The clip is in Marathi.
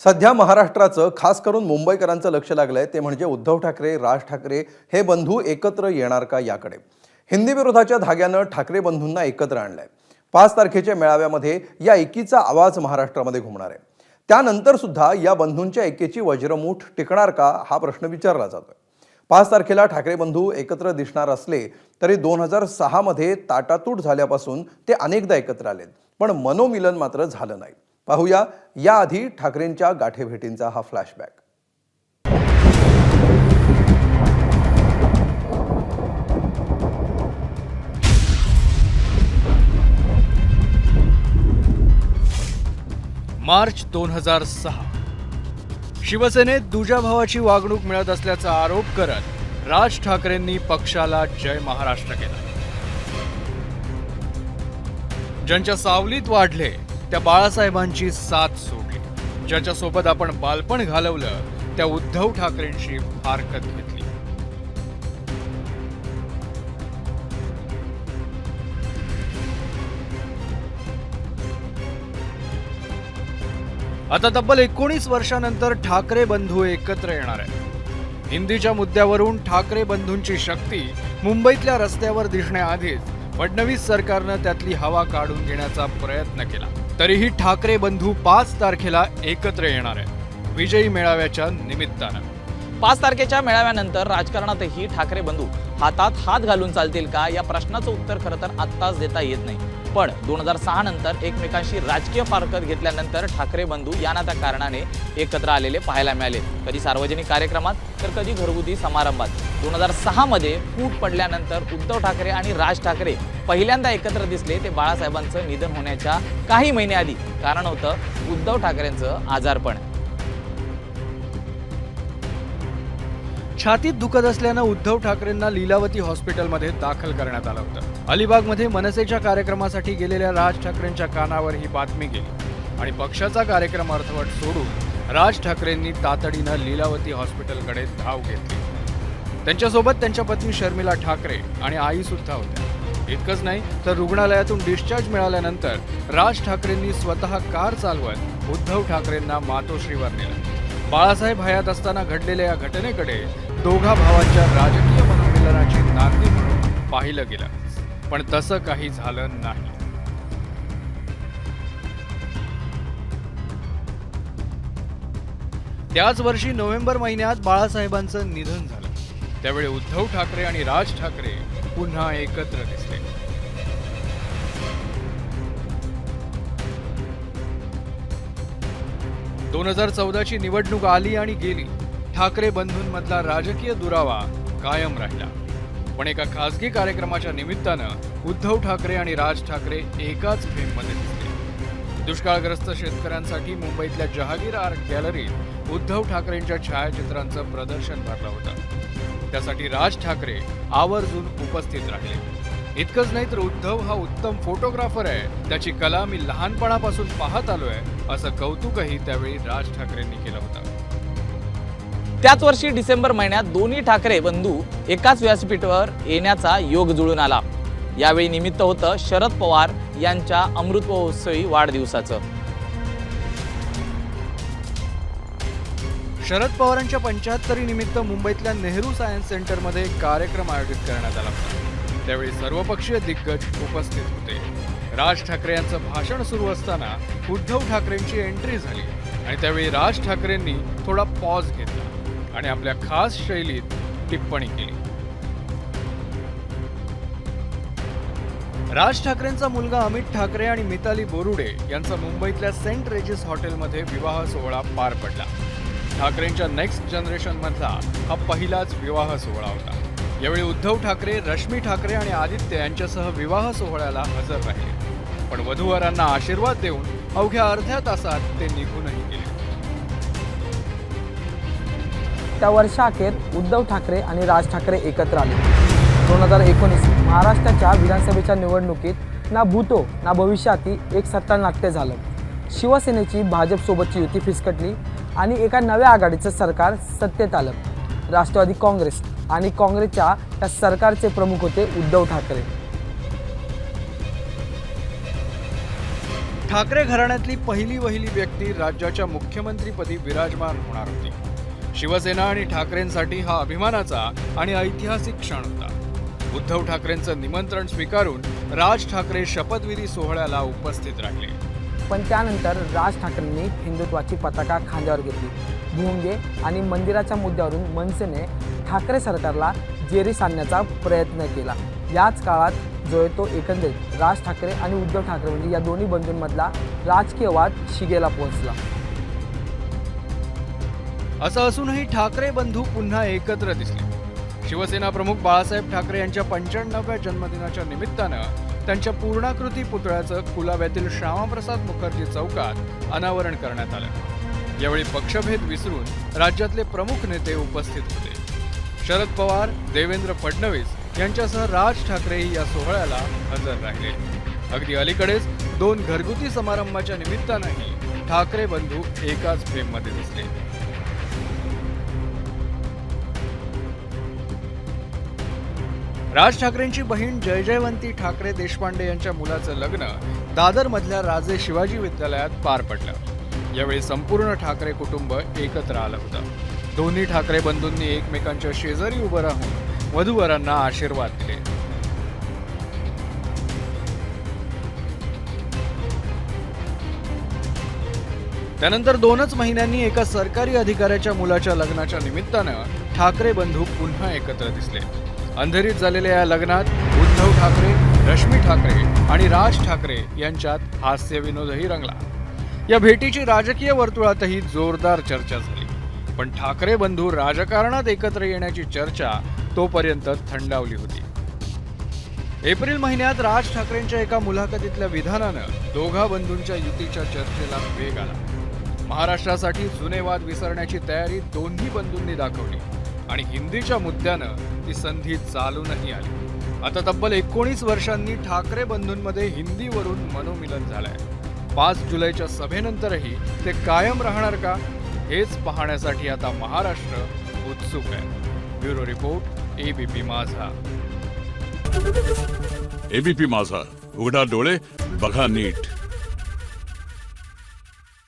सध्या महाराष्ट्राचं खास करून मुंबईकरांचं लक्ष लागलंय ते म्हणजे उद्धव ठाकरे, राज ठाकरे हे बंधू एकत्र येणार का याकडे। हिंदी विरोधाच्या धाग्यानं ठाकरे बंधूंना एकत्र आणलंय। 5 तारखेच्या मेळाव्यामध्ये या एकीचा आवाज महाराष्ट्रामध्ये घुमणार आहे। त्यानंतर सुद्धा या बंधूंच्या एकेची वज्रमूठ टिकणार का हा प्रश्न विचारला जातोय। 5 तारखेला ठाकरे बंधू एकत्र दिसणार असले तरी 2006 मध्ये ताटातूट झाल्यापासून ते अनेकदा एकत्र आलेत, पण मनोमिलन मात्र झालं नाही। पाहूया याआधी ठाकरेंच्या गाठेभेटींचा हा फ्लॅशबॅक। मार्च 2006 शिवसेनेत दुजा भावाची वागणूक मिळत असल्याचा आरोप करत राज ठाकरेंनी पक्षाला जय महाराष्ट्र केला। ज्यांच्या सावलीत वाढले त्या बाळासाहेबांची साथ सोडली, ज्याच्यासोबत आपण बालपण घालवलं त्या उद्धव ठाकरेंशी फारकत घेतली। आता तब्बल 19 वर्षानंतर ठाकरे बंधू एकत्र येणार आहेत। हिंदीच्या मुद्द्यावरून ठाकरे बंधूंची शक्ती मुंबईतल्या रस्त्यावर दिसण्याआधीच फडणवीस सरकारनं त्यातली हवा काढून घेण्याचा प्रयत्न केला। तरीही ठाकरे बंधू 5 तारखेला एकत्र येणार आहेत, विजयी मेळाव्याच्या निमित्तानं। 5 तारखेच्या मेळाव्यानंतर राजकारणातही ठाकरे बंधू हातात हात घालून चालतील का या प्रश्नाचं उत्तर खरं तर आत्ताच देता येत नाही। पण 2006 नंतर एकमेकांशी राजकीय फारकत घेतल्यानंतर ठाकरे बंधू या ना त्या कारणाने एकत्र आलेले पाहायला मिळाले, कधी सार्वजनिक कार्यक्रमात तर कधी घरगुती समारंभात। 2006 मध्ये फूट पडल्यानंतर उद्धव ठाकरे आणि राज ठाकरे पहिल्यांदा एकत्र दिसले ते बाळासाहेबांचं निधन होण्याच्या काही महिने आधी। कारण होतं उद्धव ठाकरेंचं आजारपण। छातीत दुखत असल्यानं उद्धव ठाकरेंना लीलावती हॉस्पिटलमध्ये दाखल करण्यात आलं होतं। अलिबागमध्ये मनसेच्या कार्यक्रमासाठी गेलेल्या राज ठाकरेंच्या कानावर ही बातमी गेली आणि पक्षाचा कार्यक्रम अर्धवट सोडून राज ठाकरेंनी तातडीनं लीलावती हॉस्पिटलकडे धाव घेतली। त्यांच्यासोबत त्यांच्या पत्नी शर्मिला ठाकरे आणि आई सुद्धा होत्या। इतकंच नाही तर रुग्णालयातून डिस्चार्ज मिळाल्यानंतर राज ठाकरेंनी स्वतः कार चालवत उद्धव ठाकरेंना मातोश्रीवर नेलं। बाळासाहेब हयात असताना घडलेल्या या घटनेकडे दोघा भावांच्या राजकीय मनोमिलनाची नांदी म्हणून पाहिलं गेलं, पण तसं काही झालं नाही। त्याच वर्षी नोव्हेंबर महिन्यात बाळासाहेबांचं निधन झालं। त्यावेळी उद्धव ठाकरे आणि राज ठाकरे पुन्हा एकत्र दिसले। दोन 2014ची निवडणूक आली आणि गेली। ठाकरे बंधूंमधला राजकीय दुरावा कायम राहिला, पण एका खासगी कार्यक्रमाच्या निमित्तानं उद्धव ठाकरे आणि राज ठाकरे एकाच फ्रेममध्ये दिसले। दुष्काळग्रस्त शेतकऱ्यांसाठी मुंबईतल्या जहागीर आर्ट गॅलरीत उद्धव ठाकरेंच्या छायाचित्रांचं प्रदर्शन भरलं होतं। त्यासाठी राज ठाकरे आवर्जून उपस्थित राहिले। इतकंच नाही तर उद्धव हा उत्तम फोटोग्राफर आहे, त्याची कला मी लहानपणापासून पाहत आलोय असं कौतुकही त्यावेळी राज ठाकरेंनी केलं होतं। त्याच वर्षी डिसेंबर महिन्यात दोन्ही ठाकरे बंधू एकाच व्यासपीठावर येण्याचा योग जुळून आला। यावेळी निमित्त होतं शरद पवार यांच्या अमृतमहोत्सवी वाढदिवसाचं। शरद पवारांच्या 75 निमित्त मुंबईतल्या नेहरू सायन्स सेंटरमध्ये कार्यक्रम आयोजित करण्यात आला होता। त्यावेळी सर्वपक्षीय दिग्गज उपस्थित होते। राज ठाकरे यांचं भाषण सुरू असताना उद्धव ठाकरेंची एंट्री झाली आणि त्यावेळी राज ठाकरेंनी थोडा पॉज घेतला आणि आपल्या खास शैलीत टिप्पणी केली। राज ठाकरेंचा मुलगा अमित ठाकरे आणि मिताली बोरुडे यांचा मुंबईतल्या सेंट रेजिस हॉटेलमध्ये विवाह सोहळा पार पडला। ठाकरेंच्या नेक्स्ट जनरेशन मधला हा पहिलाच विवाह सोहळा होता। यावेळी उद्धव ठाकरे, रश्मी ठाकरे आणि आदित्य यांच्यासह विवाह सोहळ्याला हजर राहिले, पण वधूवरांना आशीर्वाद देऊन अवघ्या अर्ध्या तासात ते निघूनही गेले। त्या वर्षाअखेर उद्धव ठाकरे आणि राज ठाकरे एकत्र आले। 2019 महाराष्ट्राच्या विधानसभेच्या निवडणुकीत ना भूतो ना भविष्याती एक सत्तानाट्य झालं। शिवसेनेची भाजपसोबतची युती फिसकटली आणि एका नव्या आघाडीचं सरकार सत्तेत आलं। राष्ट्रवादी काँग्रेस आणि काँग्रेसच्या त्या सरकारचे प्रमुख होते उद्धव ठाकरे। ठाकरे घराण्यातली पहिली व्यक्ती राज्याच्या मुख्यमंत्रीपदी विराजमान होणार होती. शिवसेना आणि ठाकरेंसाठी हा अभिमानाचा आणि ऐतिहासिक क्षण होता. उद्धव ठाकरेंचं निमंत्रण स्वीकारून राज ठाकरे शपथविधी सोहळ्याला उपस्थित राहिले. पण त्यानंतर राज ठाकरेंनी हिंदुत्वाची पताका खांद्यावर घेतली. भोंगे आणि मंदिराच्या मुद्द्यावरून मनसेने ठाकरे सरकारला जेरीस आणण्याचा प्रयत्न केला. याच काळात जो आहे तो एकंदरीत राज ठाकरे आणि उद्धव ठाकरे म्हणजे या दोन्ही बंधूंमधला राजकीय वाद शिगेला पोहोचला. असं असूनही ठाकरे बंधू पुन्हा एकत्र दिसले. शिवसेना प्रमुख बाळासाहेब ठाकरे यांच्या 95व्या जन्मदिनाच्या निमित्तानं त्यांच्या पूर्णाकृती पुतळ्याचं कुलाब्यातील श्यामाप्रसाद मुखर्जी चौकात अनावरण करण्यात आलं. यावेळी पक्षभेद विसरून राज्यातले प्रमुख नेते उपस्थित होते. शरद पवार, देवेंद्र फडणवीस यांच्यासह राज ठाकरेही या सोहळ्याला हजर राहिले. अगदी अलीकडेच 2 घरगुती समारंभाच्या निमित्तानंही ठाकरे बंधू एकाच फ्रेममध्ये दिसले. राज ठाकरेंची बहीण जयवंती ठाकरे देशपांडे यांच्या मुलाचं लग्न दादरमधल्या राजे शिवाजी विद्यालयात पार पडलं. यावेळी संपूर्ण ठाकरे कुटुंब एकत्र आलं होतं. दोन्ही ठाकरे बंधूंनी एकमेकांच्या शेजारी उभं राहून वधूवरांना आशीर्वाद दिले. त्यानंतर 2च महिन्यांनी एका सरकारी अधिकाऱ्याच्या मुलाच्या लग्नाच्या निमित्तानं ठाकरे बंधू पुन्हा एकत्र दिसले. अंधेरीत झालेल्या या लग्नात उद्धव ठाकरे, रश्मी ठाकरे आणि राज ठाकरे यांच्यात हास्यविनोदही रंगला. या भेटीची राजकीय वर्तुळातही जोरदार चर्चा झाली. पण ठाकरे बंधू राजकारणात एकत्र येण्याची चर्चा तोपर्यंत थंडावली होती. एप्रिल महिन्यात राज ठाकरेंच्या एका मुलाखतीतल्या विधानानं दोघा बंधूंच्या युतीच्या चर्चेला वेग आला. महाराष्ट्रासाठी जुने वाद विसरण्याची तयारी दोन्ही बंधूंनी दाखवली आणि हिंदीच्या मुद्द्यानं ती संधी चालूनही आली. आता तब्बल 19 वर्षांनी ठाकरे बंधूंमध्ये हिंदीवरून मनोमिलन झालंय. 5 जुलैच्या सभेनंतरही ते कायम राहणार का, हेच पाहण्यासाठी आता महाराष्ट्र उत्सुक आहे. ब्युरो रिपोर्ट, एबीपी माझा. एबीपी माझा, उघडा डोळे बघा नीट.